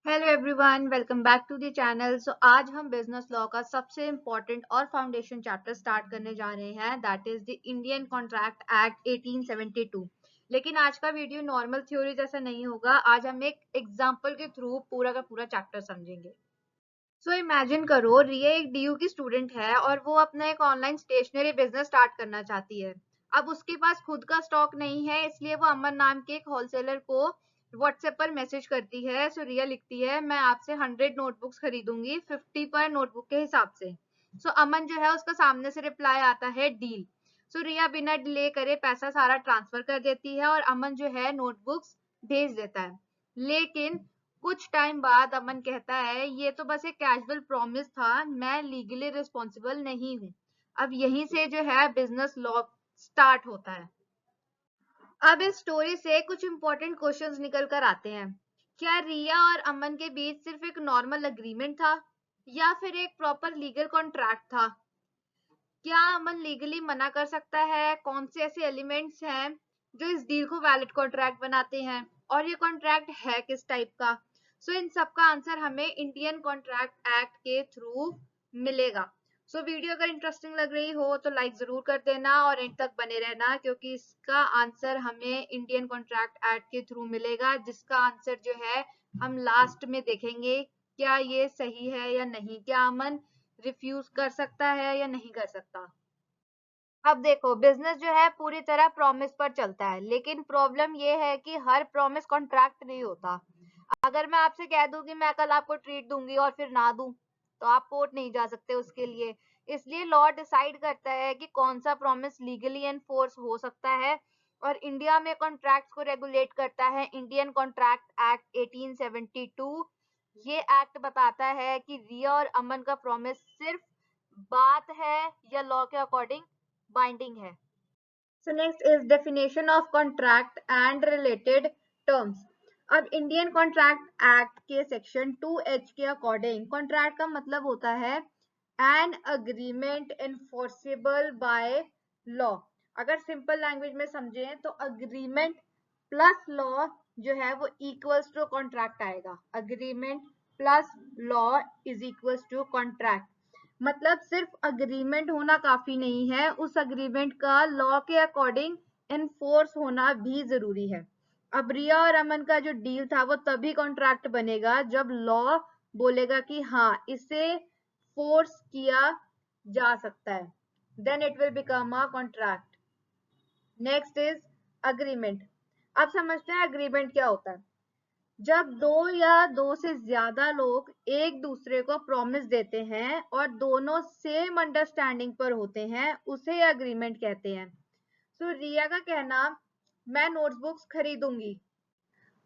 Hello everyone, welcome back to the channel. आज हम business law का सबसे इम्पोर्टेंट और फाउंडेशन चैप्टर स्टार्ट करने जा रहे हैं, that is the Indian contract act 1872। लेकिन आज का वीडियो नॉर्मल थ्योरी जैसा नहीं होगा। आज हम एक एग्जांपल के थ्रू पूरा का पूरा चैप्टर समझेंगे। इमेजिन करो, रिया एक डीयू की स्टूडेंट है और वो अपना एक ऑनलाइन स्टेशनरी बिजनेस स्टार्ट करना चाहती है। अब उसके पास खुद का स्टॉक नहीं है, इसलिए वो अमन नाम के एक होलसेलर को व्हाट्सएप पर मैसेज करती है। रिया लिखती है, मैं आपसे 100 नोटबुक्स खरीदूंगी 50 पर नोटबुक के हिसाब से। अमन जो है उसका सामने से रिप्लाई आता है डील। रिया बिना डिले करे पैसा सारा ट्रांसफर कर देती है और अमन जो है नोटबुक्स भेज देता है। लेकिन कुछ टाइम बाद अमन कहता है, ये तो बस एक कैजुअल प्रॉमिस था, मैं लीगली रिस्पॉन्सिबल नहीं हूँ। अब यहीं से जो है बिजनेस लॉ स्टार्ट होता है। अब इस स्टोरी से कुछ इंपॉर्टेंट क्वेश्चंस निकल कर आते हैं। क्या रिया और अमन के बीच सिर्फ एक नॉर्मल अग्रीमेंट था या फिर एक प्रॉपर लीगल कॉन्ट्रैक्ट था? क्या अमन लीगली मना कर सकता है? कौन से ऐसे एलिमेंट्स हैं जो इस डील को वैलिड कॉन्ट्रैक्ट बनाते हैं, और ये कॉन्ट्रैक्ट है किस टाइप का? इन सब का आंसर हमें इंडियन कॉन्ट्रैक्ट एक्ट के थ्रू मिलेगा। वीडियो अगर इंटरेस्टिंग लग रही हो तो लाइक जरूर कर देना और एंड तक बने रहना, क्योंकि इसका आंसर हमें इंडियन कॉन्ट्रैक्ट एक्ट के थ्रू मिलेगा, जिसका आंसर जो है हम लास्ट में देखेंगे। क्या ये सही है या नहीं? क्या अमन रिफ्यूज कर सकता है या नहीं कर सकता? अब देखो, बिजनेस जो है पूरी तरह प्रॉमिस पर चलता है, लेकिन प्रॉब्लम ये है कि हर प्रॉमिस कॉन्ट्रैक्ट नहीं होता। अगर मैं आपसे कह दूं कि मैं कल आपको ट्रीट दूंगी और फिर ना दूं, तो आप कोर्ट नहीं जा सकते उसके लिए। इसलिए लॉ डिसाइड करता है कि कौन सा प्रॉमिस लीगली एनफोर्स हो सकता है। और इंडिया में कॉन्ट्रैक्ट्स को रेगुलेट करता है इंडियन कॉन्ट्रैक्ट एक्ट 1872। ये एक्ट बताता है कि रिया और अमन का प्रॉमिस सिर्फ बात है या लॉ के अकॉर्डिंग बाइंडिंग है। Next is definition of contract and related terms. अब इंडियन कॉन्ट्रैक्ट एक्ट के सेक्शन 2H के अकॉर्डिंग कॉन्ट्रैक्ट का मतलब होता है an agreement enforceable by law. अगर सिंपल लैंग्वेज में समझें तो अग्रीमेंट प्लस लॉ जो है वो इक्वल्स टू कॉन्ट्रैक्ट आएगा। Agreement plus law is equals to contract. मतलब सिर्फ अग्रीमेंट होना काफी नहीं है, उस अग्रीमेंट का लॉ के अकॉर्डिंग एनफोर्स होना भी जरूरी है। अब रिया और अमन का जो डील था वो तभी कॉन्ट्रैक्ट बनेगा जब लॉ बोलेगा कि हाँ, इसे फोर्स किया जा सकता है, then it will become a contract. Next is agreement. अब समझते हैं अग्रीमेंट क्या होता है। जब दो या दो से ज्यादा लोग एक दूसरे को प्रॉमिस देते हैं और दोनों सेम अंडरस्टैंडिंग पर होते हैं, उसे अग्रीमेंट कहते हैं। रिया का कहना, मैं नोटबुक्स खरीदूंगी,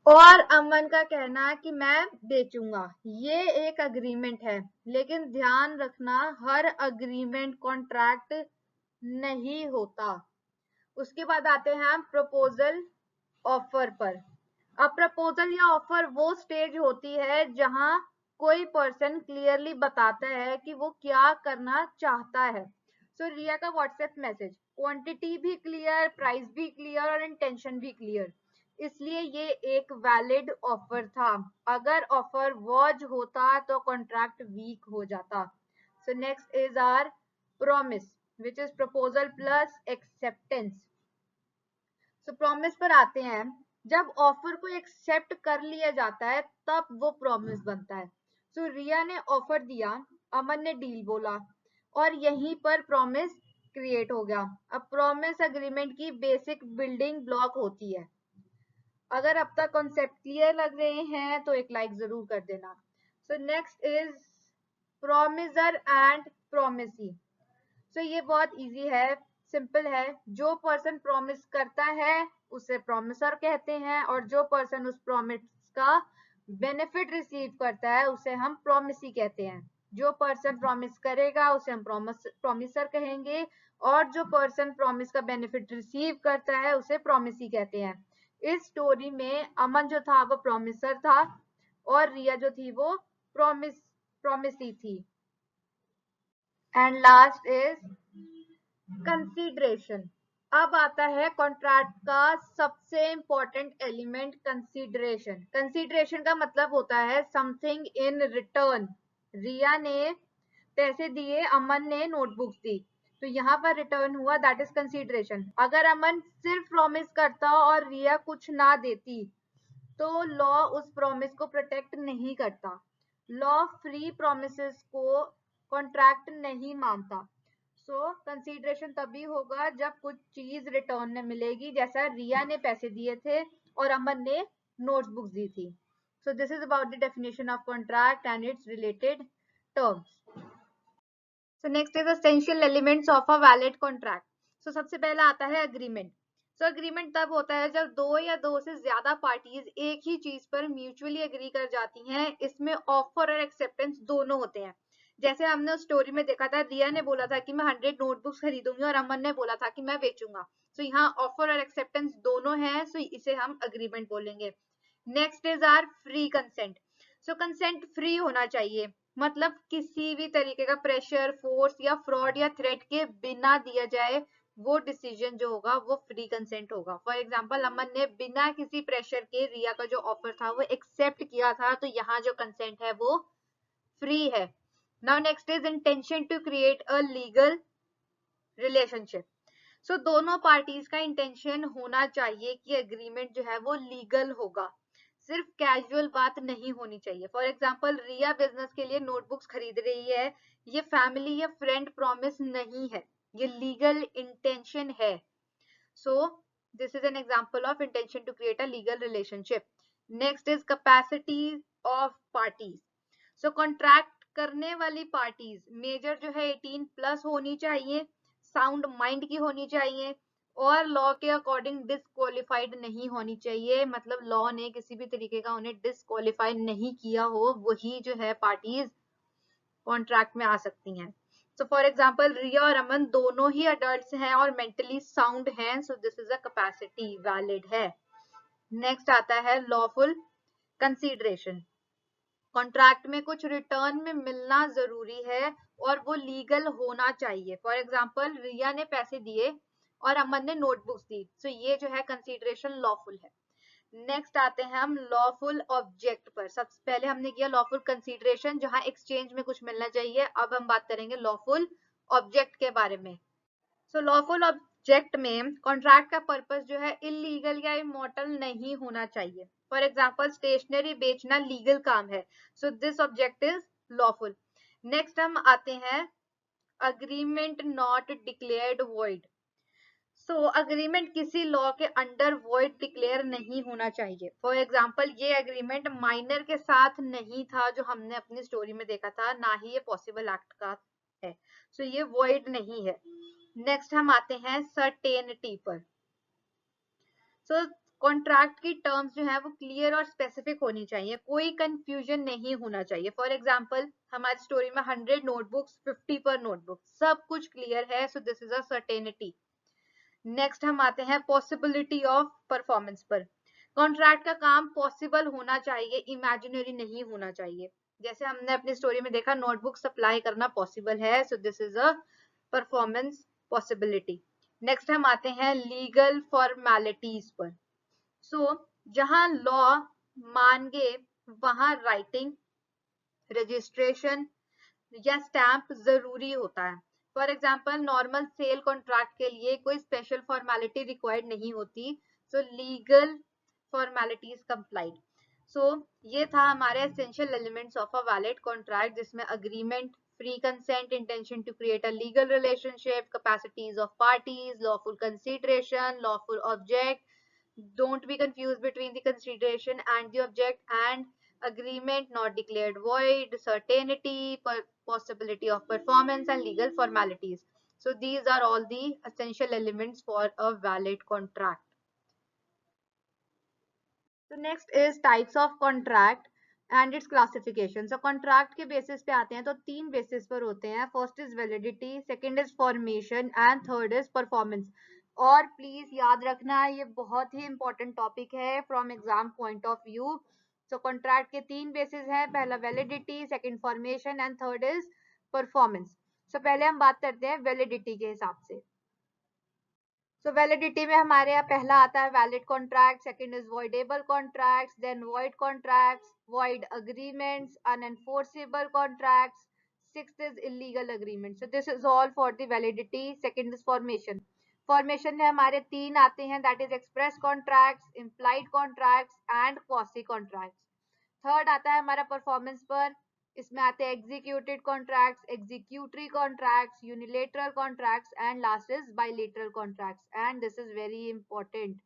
और अमन का कहना कि मैं बेचूंगा, ये एक अग्रीमेंट है। लेकिन ध्यान रखना, हर अग्रीमेंट कॉन्ट्रैक्ट नहीं होता। उसके बाद आते हैं हम प्रपोजल ऑफर पर। अब प्रपोजल या ऑफर वो स्टेज होती है जहां कोई पर्सन क्लियरली बताता है कि वो क्या करना चाहता है। रिया का व्हाट्सएप मैसेज, क्वांटिटी भी क्लियर, प्राइस भी क्लियर और इंटेंशन भी क्लियर, इसलिए ये एक वैलिड ऑफर था। अगर ऑफर वॉज होता तो कॉन्ट्रैक्ट वीक हो जाता। Next is our promise, which is proposal plus acceptance. Promise पर आते हैं। जब ऑफर को एक्सेप्ट कर लिया जाता है तब वो प्रॉमिस बनता है। रिया ने ऑफर दिया, अमन ने डील बोला, और यहीं पर प्रॉमिस क्रिएट हो गया। अब प्रॉमिस एग्रीमेंट की बेसिक बिल्डिंग ब्लॉक होती है। अगर अब तक कॉन्सेप्ट क्लियर लग रहे हैं तो एक लाइक जरूर कर देना। Next is promisor and promisee. ये बहुत इजी है, सिंपल है। जो पर्सन प्रॉमिस करता है उसे प्रॉमिसर कहते हैं, और जो पर्सन उस प्रॉमिस का बेनिफिट रिसीव करता है उसे हम प्रॉमिसी कहते हैं। जो पर्सन प्रॉमिस करेगा उसे हम प्रॉमिसर कहेंगे, और जो पर्सन प्रॉमिस का बेनिफिट रिसीव करता है उसे प्रॉमिसी कहते हैं। इस स्टोरी में अमन जो था वो प्रॉमिसर था और रिया जो थी वो प्रॉमिसी थी। And last is consideration. अब आता है कॉन्ट्रैक्ट का सबसे इंपॉर्टेंट एलिमेंट, कंसीडरेशन। कंसीडरेशन का मतलब होता है समथिंग इन रिटर्न। रिया ने पैसे दिए, अमन ने नोटबुक्स दी, तो यहाँ पर रिटर्न हुआ, दैट इज कंसीडरेशन। अगर अमन सिर्फ प्रॉमिस करता और रिया कुछ ना देती तो लॉ उस प्रॉमिस को प्रोटेक्ट नहीं करता। लॉ फ्री प्रोमिसेस को कॉन्ट्रैक्ट नहीं मानता। सो कंसीडरेशन तभी होगा जब कुछ चीज रिटर्न में मिलेगी, जैसा रिया ने पैसे दिए थे और अमन ने नोटबुक्स दी थी। So this is about the definition of contract and its related terms. So next is essential elements of a valid contract. So सबसे पहला आता है अग्रीमेंट। सो अग्रीमेंट तब होता है जब दो या दो से ज्यादा पार्टीज एक ही चीज पर म्यूचुअली एग्री कर जाती हैं। इसमें ऑफर और एक्सेप्टेंस दोनों होते हैं। जैसे हमने उस स्टोरी में देखा था, रिया ने बोला था कि मैं 100 नोटबुक्स खरीदूंगी और अमन ने बोला था कि मैं बेचूंगा। सो यहाँ ऑफर और एक्सेप्टेंस दोनों है, सो इसे हम अग्रीमेंट बोलेंगे। Next is our free consent. So consent free होना चाहिए, मतलब किसी भी तरीके का प्रेशर, फोर्स या फ्रॉड या थ्रेट के बिना दिया जाए वो डिसीजन जो होगा वो फ्री कंसेंट होगा। फॉर एग्जांपल अमन ने बिना किसी प्रेशर के रिया का जो ऑफर था वो एक्सेप्ट किया था, तो यहाँ जो कंसेंट है वो फ्री है। Now next is intention to create a legal relationship. So दोनों पार्टीज का इंटेंशन होना चाहिए कि एग्रीमेंट जो है वो लीगल होगा, सिर्फ कैजुअल बात नहीं होनी चाहिए। फॉर एग्जाम्पल रिया बिजनेस के लिए नोटबुक्स खरीद रही है, ये फैमिली या फ्रेंड प्रॉमिस नहीं है, ये लीगल इंटेंशन है। So this is an example of intention to create a legal relationship. Next is capacity of parties. So contract करने वाली पार्टीज मेजर जो है 18 प्लस होनी चाहिए, साउंड माइंड की होनी चाहिए और लॉ के अकॉर्डिंग डिसक्वालिफाइड नहीं होनी चाहिए। मतलब लॉ ने किसी भी तरीके का उन्हें डिसक्वालिफाई नहीं किया हो, वही जो है पार्टीज कॉन्ट्रैक्ट में आ सकती हैं। सो फॉर एग्जाम्पल रिया और अमन दोनों ही अडल्ट हैं और मेंटली साउंड हैं, सो this is a capacity, valid है। नेक्स्ट आता है लॉफुल कंसीडरेशन। कॉन्ट्रैक्ट में कुछ रिटर्न में मिलना जरूरी है और वो लीगल होना चाहिए। फॉर एग्जाम्पल रिया ने पैसे दिए और अमन ने नोटबुक्स दी, सो ये जो है कंसीडरेशन लॉफुल है। नेक्स्ट आते हैं हम लॉफुल ऑब्जेक्ट पर। सबसे पहले हमने किया लॉफुल कंसीडरेशन जहां एक्सचेंज में कुछ मिलना चाहिए, अब हम बात करेंगे लॉफुल ऑब्जेक्ट के बारे में। सो लॉफुल ऑब्जेक्ट में कॉन्ट्रैक्ट का पर्पस जो है इलीगल या इमोरटल नहीं होना चाहिए। फॉर एग्जाम्पल स्टेशनरी बेचना लीगल काम है, so this object is lawful. Next हम आते हैं agreement not declared void. So agreement किसी लॉ के अंडर वॉइड डिक्लेयर नहीं होना चाहिए। फॉर एग्जाम्पल ये अग्रीमेंट माइनर के साथ नहीं था जो हमने अपनी स्टोरी में देखा था, ना ही ये पॉसिबल एक्ट का है, सो ये वॉइड नहीं है। नेक्स्ट हम आते हैं सर्टेनिटी पर। सो कॉन्ट्रैक्ट की टर्म्स जो है वो क्लियर और स्पेसिफिक होनी चाहिए, कोई कंफ्यूजन नहीं होना चाहिए। फॉर एग्जाम्पल हमारी स्टोरी में 100 नोटबुक्स, 50 पर नोटबुक, सब कुछ क्लियर है, so this is a certainty. Next हम आते हैं पॉसिबिलिटी ऑफ परफॉर्मेंस पर। कॉन्ट्रैक्ट का काम पॉसिबल होना चाहिए, इमेजिनरी नहीं होना चाहिए। जैसे हमने अपनी स्टोरी में देखा नोटबुक सप्लाई करना पॉसिबल है, so this is a performance possibility. Next हम आते हैं लीगल फॉर्मेलिटीज पर। सो जहां लॉ मांगे वहां राइटिंग, रजिस्ट्रेशन या स्टैंप जरूरी होता है। For example normal sale contract के लिए कोई स्पेशल फॉर्मेलिटी रिक्वायर्ड नहीं होती, so legal formalities complied. So ये था हमारे essential elements of a valid contract, जिसमें agreement, free consent, intention to create a legal relationship, capacities of parties, lawful consideration, lawful object. Don't be confused between the consideration and the object, and agreement not declared void, certainty, possibility of performance, and legal formalities. So these are all the essential elements for a valid contract. So next is types of contract and its classification. So contract के basis पे आते हैं तो तीन basis पर होते हैं. First is validity, second is formation and third is performance. और प्लीज याद रखना ये बहुत ही important topic है from exam point of view. So contract के तीन basis हैं, पहला validity, second formation and third is performance. So पहले हम बात करते हैं validity के हिसाब से. सो वैलिडिटी में हमारे यहाँ पहला आता है valid contract, second is voidable contracts, then void contracts, void agreements, unenforceable contracts, sixth is illegal agreement. So this is all for the validity. Second is formation. Formation में हमारे तीन आते हैं, that is express contracts, implied contracts and quasi contracts. Third आता है हमारा performance पर. इसमें आते हैं executed contracts, executory contracts, unilateral contracts and last is bilateral contracts. And this is very important.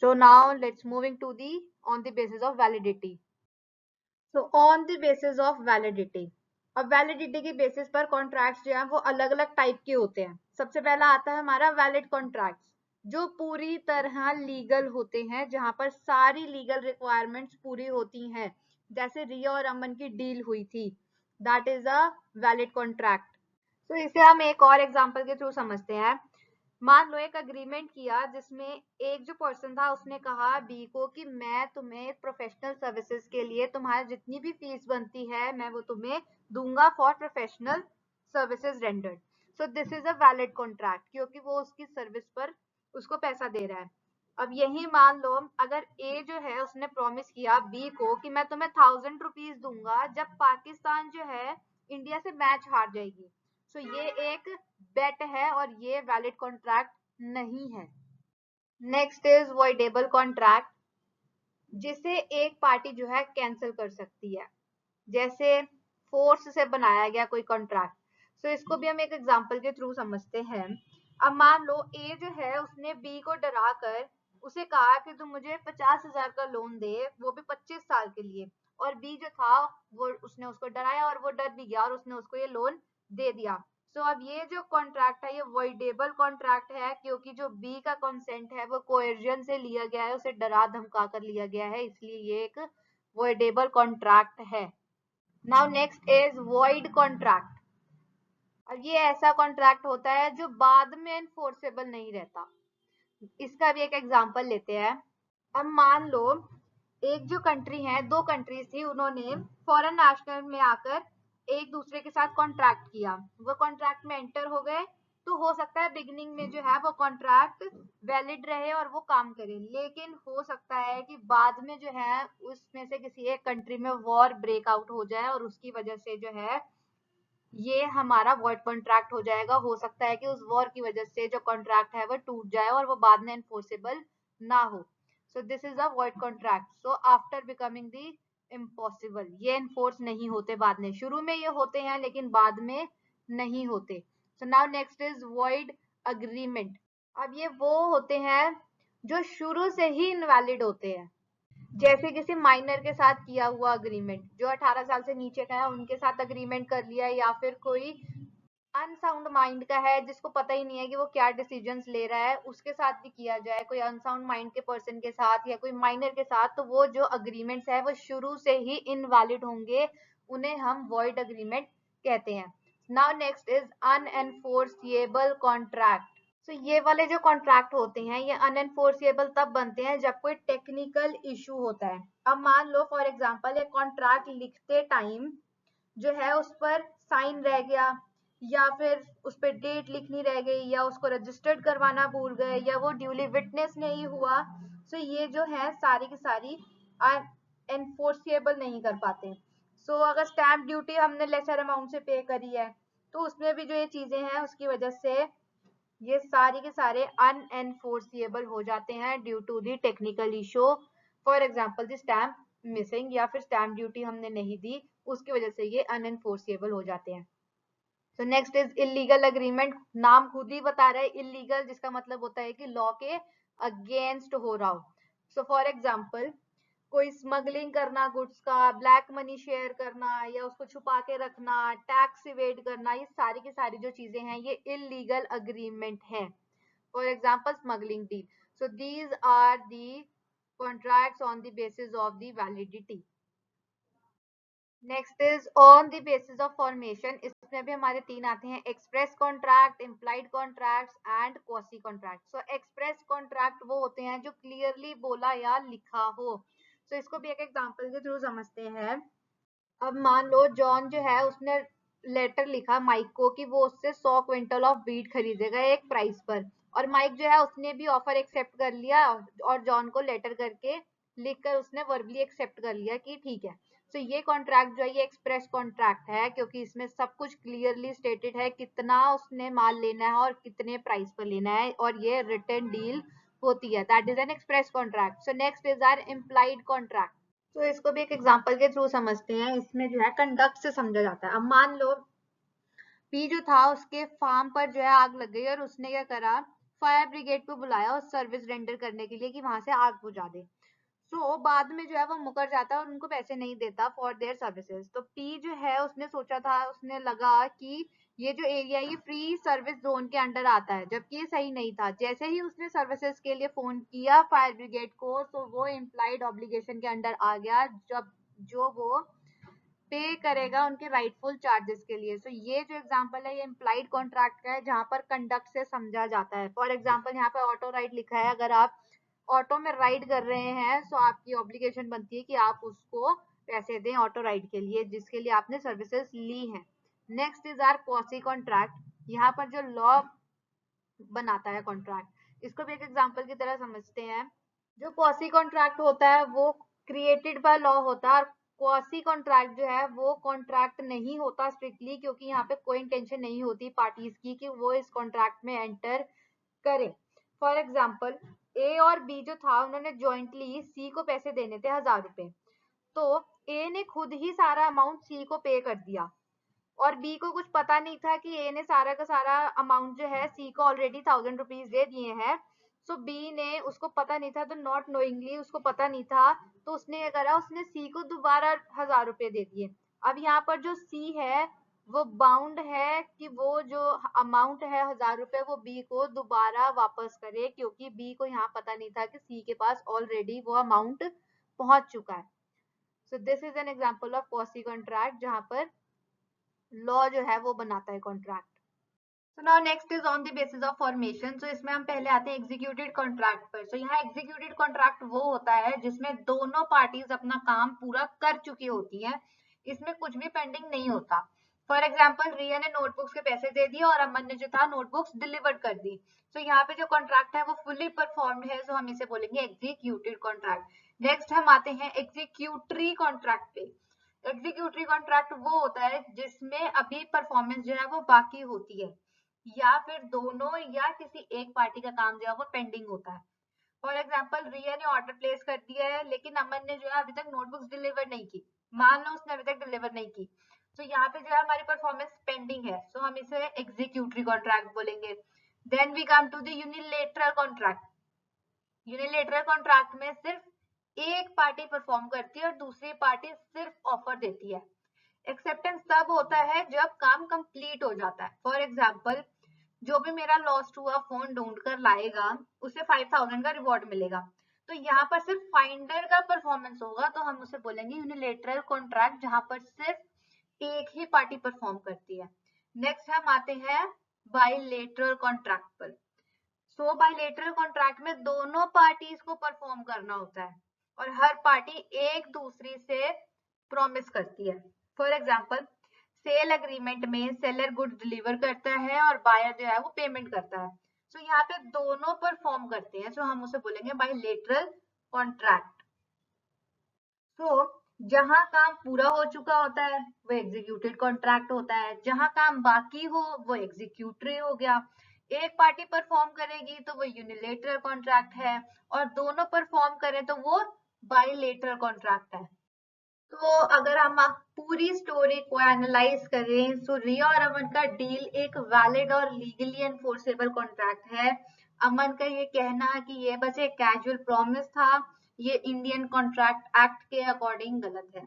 So now let's moving to the on the basis of validity. So on the basis of validity. अब validity की basis पर contracts जो है वो अलग अलग type के होते हैं. सबसे पहला आता है हमारा वैलिड कॉन्ट्रैक्ट्स, जो पूरी तरह लीगल होते हैं, जहां पर सारी लीगल रिक्वायरमेंट्स पूरी होती हैं. जैसे रिया और अमन की डील हुई थी, that is a valid contract. तो इसे हम एक और एग्जांपल के थ्रू समझते हैं. मान लो एक अग्रीमेंट किया जिसमें एक जो पर्सन था उसने कहा बी को कि मैं तुम्हें प्रोफेशनल सर्विसेज के लिए तुम्हारी जितनी भी फीस बनती है मैं वो तुम्हें दूंगा for professional services rendered. So this is a valid contract, क्योंकि वो उसकी सर्विस पर उसको पैसा दे रहा है. अब यही मान लो अगर ए जो है उसने प्रॉमिस किया बी को कि मैं तुम्हें 1000 रुपीज दूंगा जब पाकिस्तान जो है इंडिया से मैच हार जाएगी. सो ये एक बेट है और ये वैलिड कॉन्ट्रैक्ट नहीं है. नेक्स्ट इज वॉइडेबल कॉन्ट्रैक्ट, जिसे एक पार्टी जो है कैंसिल कर सकती है. जैसे फोर्स से बनाया गया कोई कॉन्ट्रैक्ट. सो इसको भी हम एक एग्जांपल के थ्रू समझते हैं. अब मान लो ए जो है उसने बी को डरा कर उसे कहा कि तुम मुझे 50,000 का लोन दे, वो भी 25 साल के लिए. और बी जो था वो उसने उसको डराया और वो डर भी गया और उसने उसको ये लोन दे दिया. सो अब ये जो कॉन्ट्रैक्ट है ये वॉइडेबल कॉन्ट्रैक्ट है, क्योंकि जो बी का कंसेंट है वो कोएर्जन से लिया गया है, उसे डरा धमका कर लिया गया है, इसलिए ये एक वॉइडेबल कॉन्ट्रैक्ट है. Now next is void contract. अब ये ऐसा कॉन्ट्रैक्ट होता है जो बाद में एनफोर्सेबल नहीं रहता. इसका भी एक एग्जांपल लेते हैं. अब मान लो एक जो कंट्री है, दो कंट्रीज थी, उन्होंने फॉरेन नेशनल में आकर एक दूसरे के साथ कॉन्ट्रैक्ट किया. वो कॉन्ट्रैक्ट में एंटर हो गए तो हो सकता है बिगिनिंग में जो है वो कॉन्ट्रैक्ट वैलिड रहे और वो काम करे, लेकिन हो सकता है कि बाद में जो है उसमें से किसी एक कंट्री में वॉर ब्रेकआउट हो जाए और उसकी वजह से जो है ये हमारा वॉइड कॉन्ट्रैक्ट हो जाएगा. हो सकता है कि उस वॉर की वजह से जो कॉन्ट्रैक्ट है वो टूट जाए और वो बाद में एनफोर्सेबल ना हो. सो this is a void contract. So after becoming the impossible, ये एनफोर्स नहीं होते बाद में. शुरू में ये होते हैं लेकिन बाद में नहीं होते. सो now next is void agreement. अब ये वो होते हैं जो शुरू से ही इनवैलिड होते हैं. जैसे किसी माइनर के साथ किया हुआ अग्रीमेंट, जो 18 साल से नीचे का है उनके साथ अग्रीमेंट कर लिया, या फिर कोई अनसाउंड माइंड का है जिसको पता ही नहीं है कि वो क्या डिसीजंस ले रहा है, उसके साथ भी किया जाए, कोई अनसाउंड माइंड के पर्सन के साथ या कोई माइनर के साथ, तो वो जो अग्रीमेंट्स है वो शुरू से ही इनवैलिड होंगे, उन्हें हम वॉइड अग्रीमेंट कहते हैं. Now next is अनएनफोर्सिएबल contract. तो ये वाले जो कॉन्ट्रैक्ट होते हैं ये अनएनफोर्सिएबल तब बनते हैं जब कोई टेक्निकल इशू होता है. अब मान लो फॉर एग्जांपल एक कॉन्ट्रैक्ट लिखते टाइम जो है उस पर साइन रह गया, या फिर उस पर डेट लिखनी रह गई, या उसको रजिस्टर्ड करवाना भूल गए, या वो ड्यूली विटनेस नहीं हुआ. सो ये जो है सारी की सारी एनफोर्सिएबल नहीं कर पाते. सो अगर स्टैम्प ड्यूटी हमने लेसर अमाउंट से पे करी है तो उसमें भी जो ये चीजें हैं उसकी वजह से ये सारे के सारे अनएनफोर्सिएबल हो जाते हैं due to the technical issue. For example the stamp missing या फिर स्टैम्प ड्यूटी हमने नहीं दी, उसकी वजह से ये अनएनफोर्सिएबल हो जाते हैं. तो नेक्स्ट इज इलीगल अग्रीमेंट. नाम खुद ही बता रहा है इलीगल, जिसका मतलब होता है कि लॉ के अगेंस्ट हो रहा हो. सो फॉर एग्जांपल कोई स्मगलिंग करना गुड्स का, ब्लैक मनी शेयर करना या उसको छुपा के रखना, टैक्स इवेड करना, ये सारी की सारी जो चीजें हैं ये इलीगल अग्रीमेंट है. For example smuggling deal. So these are the contracts on the basis of the validity. Next is on the basis of formation. इसमें भी हमारे तीन आते हैं, express contract, implied contracts and quasi contract. So express contract वो होते हैं जो क्लियरली बोला या लिखा हो. तो इसको भी एक एग्जांपल के थ्रू समझते हैं. अब मान लो जॉन जो है उसने लेटर लिखा माइक को कि वो उससे 100 क्विंटल ऑफ वीट खरीदेगा एक प्राइस पर, और माइक जो है उसने भी ऑफर एक्सेप्ट कर लिया और जॉन को लेटर करके लिखकर उसने वर्बली एक्सेप्ट कर लिया कि ठीक है। तो ये कॉन्ट्रैक्ट जो है ये एक्सप्रेस कॉन्ट्रैक्ट है, क्योंकि इसमें सब कुछ क्लियरली स्टेटेड है कितना उसने माल लेना है और कितने प्राइस पर लेना है, और ये रिटन डील होती है, that is an express contract. So next is our implied contract. तो इसको भी एक एग्जांपल के थ्रू समझते हैं। इसमें जो है कंडक्ट से समझा जाता है। अब मान लो पी जो था उसके फार्म पर जो है आग लग गई और उसने क्या करा, फायर ब्रिगेड को बुलाया उस सर्विस रेंडर करने के लिए कि वहां से आग बुझा दे। सो बाद में जो है वो मुकर जाता है और उनको पैसे नहीं देता फॉर देयर सर्विसेज। तो पी जो है उसने सोचा था, उसने लगा कि ये जो एरिया है ये फ्री सर्विस जोन के अंडर आता है, जबकि ये सही नहीं था। जैसे ही उसने सर्विसेज के लिए फोन किया फायर ब्रिगेड को, तो वो इम्प्लाइड ऑब्लिगेशन के अंडर आ गया, जब जो वो पे करेगा उनके राइटफुल चार्जेस के लिए। सो ये जो एग्जांपल है ये इम्प्लाइड कॉन्ट्रैक्ट का है, जहां पर कंडक्ट से समझा जाता है। फॉर एग्जांपल यहाँ पे ऑटो राइड लिखा है, अगर आप ऑटो में राइड कर रहे हैं तो आपकी ऑब्लिगेशन बनती है कि आप उसको पैसे दें ऑटो राइड के लिए जिसके लिए आपने सर्विसेज ली हैं। Next is our quasi contract. यहाँ पर जो लॉ बनाता है कॉन्ट्रैक्ट, इसको भी एक एग्जांपल की तरह समझते हैं। जो पॉसी कॉन्ट्रैक्ट होता है वो क्रिएटेड बाय लॉ होता है, और क्वासी कॉन्ट्रैक्ट जो है वो कॉन्ट्रैक्ट नहीं होता स्ट्रिक्टली, क्योंकि यहाँ पे कोई इंटेंशन नहीं होती पार्टीज की कि वो इस कॉन्ट्रैक्ट में एंटर करें। फॉर एग्जाम्पल ए और बी जो था उन्होंने ज्वाइंटली सी को पैसे देने थे 1000 रुपए, तो ए ने खुद ही सारा अमाउंट सी को पे कर दिया और बी को कुछ पता नहीं था कि ए ने सारा का सारा अमाउंट जो है सी को ऑलरेडी 1000 रुपीज दे दिए हैं। सो बी ने, उसको पता नहीं था, तो नॉट नोइंगली, उसको पता नहीं था, तो उसने क्या करा, उसने सी को दोबारा 1000 रुपए दे दिए। अब यहाँ पर जो सी है वो बाउंड है कि वो जो अमाउंट है 1000 रुपए वो बी को दोबारा वापस करे, क्योंकि बी को यहाँ पता नहीं था कि सी के पास ऑलरेडी वो अमाउंट पहुंच चुका है। So this is an example of quasi contract, जहां पर लॉ जो है वो बनाता है contract. So now next is on the basis of formation. So इसमें हम पहले आते हैं एग्जीक्यूटेड कॉन्ट्रैक्ट पर। सो यहाँ एग्जीक्यूटेड कॉन्ट्रैक्ट वो होता है जिसमें दोनों पार्टीज अपना काम पूरा कर चुकी होती हैं, इसमें कुछ भी पेंडिंग नहीं होता। फॉर एग्जाम्पल रिया ने नोटबुक्स के पैसे दे दिए और अमन ने जो था नोटबुक्स डिलीवर कर दी। तो यहाँ पे जो कॉन्ट्रैक्ट है वो फुली परफॉर्म्ड है, सो हम इसे बोलेंगे एग्जीक्यूटेड कॉन्ट्रैक्ट। नेक्स्ट हम आते हैं एग्जीक्यूटरी कॉन्ट्रैक्ट पे। एग्जीक्यूटरी कॉन्ट्रैक्ट वो होता है जिसमें अभी परफॉर्मेंस जो है वो बाकी होती है, या फिर दोनों या किसी एक पार्टी का काम जो है वो पेंडिंग होता है। फॉर एग्जाम्पल रिया ने ऑर्डर प्लेस कर दिया है लेकिन अमन ने जो है अभी तक नोटबुक्स डिलीवर नहीं की, मान लो उसने अभी तक डिलीवर नहीं की, तो यहाँ पे जो है हमारी परफॉर्मेंस पेंडिंग है, सो हम इसे एग्जीक्यूटरी कॉन्ट्रैक्ट बोलेंगे। Then we come to the unilateral contract. Unilateral contract में सिर्फ एक पार्टी परफॉर्म करती है और दूसरी पार्टी सिर्फ ऑफर देती है। एक्सेप्टेंस तब होता है जब काम कंप्लीट हो जाता है। फॉर एग्जाम्पल जो भी मेरा लॉस्ट हुआ फोन ढूंढ कर लाएगा उसे 5000 का रिवॉर्ड मिलेगा, तो यहाँ पर सिर्फ फाइंडर का परफॉर्मेंस होगा, तो हम उसे बोलेंगे यूनिलेटरल कॉन्ट्रैक्ट, जहां पर सिर्फ एक ही पार्टी परफॉर्म करती है। नेक्स्ट हम आते हैं बाइलेटरल कॉन्ट्रैक्ट पर। सो बाइलेटरल कॉन्ट्रैक्ट में दोनों पार्टीज को परफॉर्म करना होता है और हर पार्टी एक दूसरी से प्रॉमिस करती है। फॉर एग्जाम्पल सेल एग्रीमेंट में सेलर गुड्स डिलीवर करता है और बायर जो है वो पेमेंट करता है, सो यहाँ पे दोनों परफॉर्म करते हैं, सो हम उसे बोलेंगे बाइलेटरल कॉन्ट्रैक्ट। सो जहां काम पूरा हो चुका होता है वो एग्जीक्यूटेड कॉन्ट्रैक्ट होता है, जहां काम बाकी हो वो एग्जीक्यूटरी हो गया। एक पार्टी परफॉर्म करेगी तो वो यूनिलेटरल कॉन्ट्रैक्ट है, और दोनों परफॉर्म करें तो वो बाइलेटरल कॉन्ट्रैक्ट है। तो अगर हम पूरी स्टोरी को एनालाइज करें तो रिया और अमन का डील एक वैलिड और लीगली एनफोर्सेबल कॉन्ट्रैक्ट है। अमन का ये कहना कि ये बस एक कैजुअल प्रॉमिस था, ये इंडियन कॉन्ट्रैक्ट एक्ट के अकॉर्डिंग गलत है।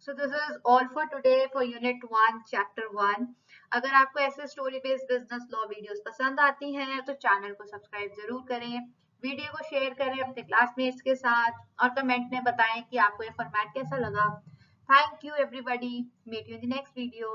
So this is all for today for unit 1 chapter 1। अगर आपको ऐसे story based business law videos पसंद आती हैं तो चैनल को सब्सक्राइब जरूर करें, वीडियो को शेयर करें अपने क्लासमेट्स के साथ और कमेंट में बताएं कि आपको ये फॉर्मेट कैसा लगा। Thank you everybody, meet you in the next video.